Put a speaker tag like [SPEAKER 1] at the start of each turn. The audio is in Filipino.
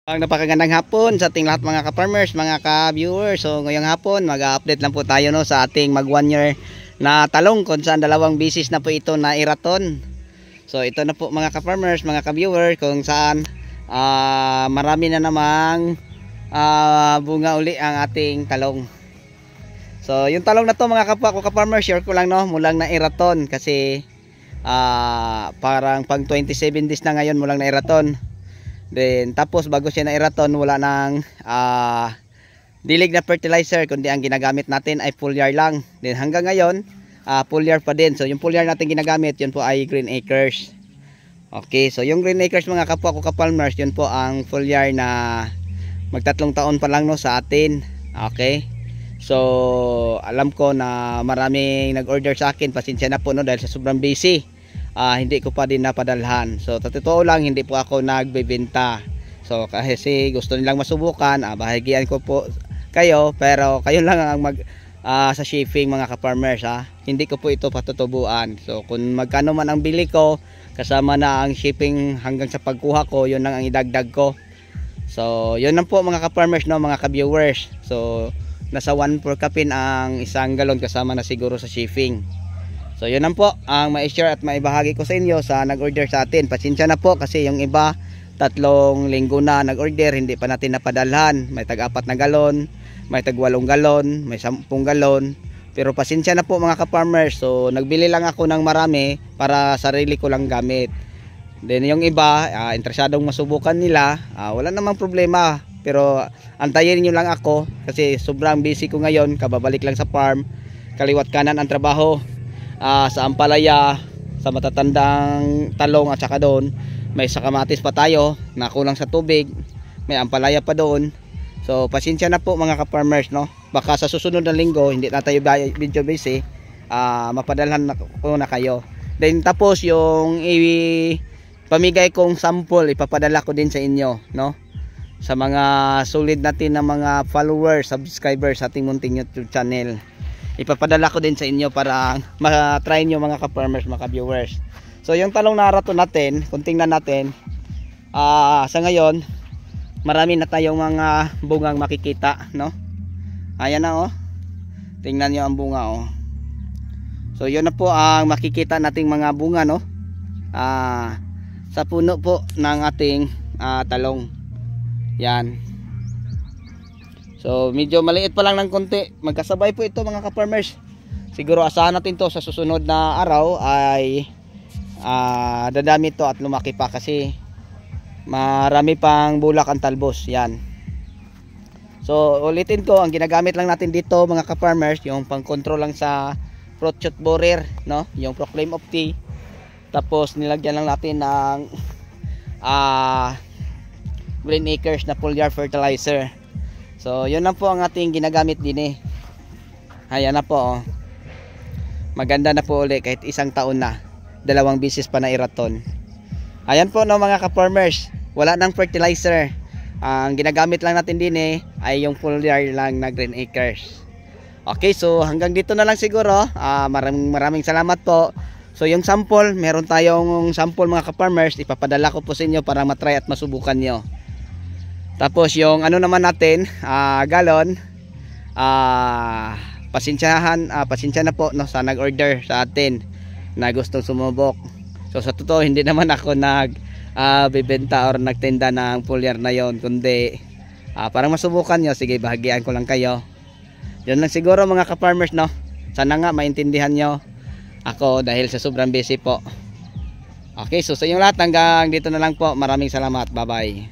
[SPEAKER 1] Ang napakagandang hapon sa ating lahat mga ka-farmers, mga ka-viewers. So ngayong hapon mag-update lang po tayo no sa ating mag 1 year na talong kung saan dalawang bisis na po ito na iraton. So ito na po mga ka-farmers, mga ka-viewers kung saan marami na namang bunga uli ang ating talong. So yung talong na to mga kapwa ko ka-farmers, share ko lang no, mulang na iraton kasi parang pang 27 days na ngayon mulang na iraton. Then tapos bago siya na iraton wala nang dilig na fertilizer kundi ang ginagamit natin ay foliar lang. Then hanggang ngayon foliar pa din. So yung foliar natin ginagamit yun po ay Green Acres. Okay, so yung Green Acres mga kapwa ko ka-farmers, yun po ang foliar na magtatlong taon pa lang no sa atin. Okay, so alam ko na maraming nag-order sa akin, pasensya na po no dahil sa sobrang busy. Hindi ko pa din napadalhan. So totoo lang hindi po ako nagbebenta. So kasi gusto nilang masubukan, bahagian ko po kayo, pero kayo lang ang sa shipping mga ka-farmers Hindi ko po ito patutubuan. So kung magkano man ang bili ko, kasama na ang shipping hanggang sa pagkuha ko, yun lang ang idagdag ko. So yun lang po mga ka-farmers no, mga ka-viewers. So nasa 1 per kapin ang isang galon kasama na siguro sa shipping. So yun lang po ang ma-share at maibahagi ko sa inyo sa nag-order sa atin. Pasensya na po kasi yung iba 3 linggo na nag-order, hindi pa natin napadalhan. May tag-4 na galon, may tag-8 galon, may 10 galon. Pero pasensya na po mga ka-farmers. So nagbili lang ako ng marami para sarili ko lang gamit. Then yung iba interesadong masubukan nila, wala namang problema. Pero antayin niyo lang ako kasi sobrang busy ko ngayon, kababalik lang sa farm. Kaliwat kanan ang trabaho. Sa ampalaya, sa matatandang talong at saka doon may sakamatis pa tayo na kulang sa tubig, may ampalaya pa doon. So pasensya na po mga ka-farmers no, baka sa susunod na linggo hindi na tayo video busy, mapadalhan na ko na kayo. Then tapos yung pamigay kong sample ipapadala ko din sa inyo no, sa mga solid natin na mga followers, subscribers sa ating munting YouTube channel. Ipapadala ko din sa inyo para ma-try nyo mga ka-farmers, mga ka-viewers. So yung talong na rato natin, kung tingnan natin, sa ngayon marami na tayong mga bungang makikita no. Ayan na tingnan nyo ang bunga So yun na po ang makikita nating mga bunga no, sa puno po ng ating talong. Yan. So medyo maliit pa lang ng konti, magkasabay po ito mga ka-farmers. Siguro asahan natin to sa susunod na araw ay dadami to at lumaki pa kasi marami pang bulak ang talbos. Yan. So ulitin ko, ang ginagamit lang natin dito mga ka-farmers yung pang control lang sa fruit shoot borer no, yung Proclaim of Tea. Tapos nilagyan lang natin ng Green Acres na foliar fertilizer. So yun lang po ang ating ginagamit din Ayan na po maganda na po ulit kahit isang taon na, 2 bisis pa na iraton. Ayan po no mga ka-farmers, wala nang fertilizer. Ang ginagamit lang natin din ay yung foliar lang na Green Acres. Okay, so hanggang dito na lang siguro. Maraming salamat po. So yung sample, meron tayong sample mga ka-farmers, ipapadala ko po sa inyo para matry at masubukan nyo. Tapos yung ano naman natin, galon, pasensya na po no, sa nag-order sa atin na gustong sumubok. So sa totoo hindi naman ako bibenta or nagtinda ng foliar na yon, kundi parang masubukan nyo, sige bahagian ko lang kayo. Yun lang siguro mga ka-farmers no. Sana nga maintindihan nyo ako dahil sa sobrang busy po. Okay, so sa inyong lahat hanggang dito na lang po. Maraming salamat. Bye bye.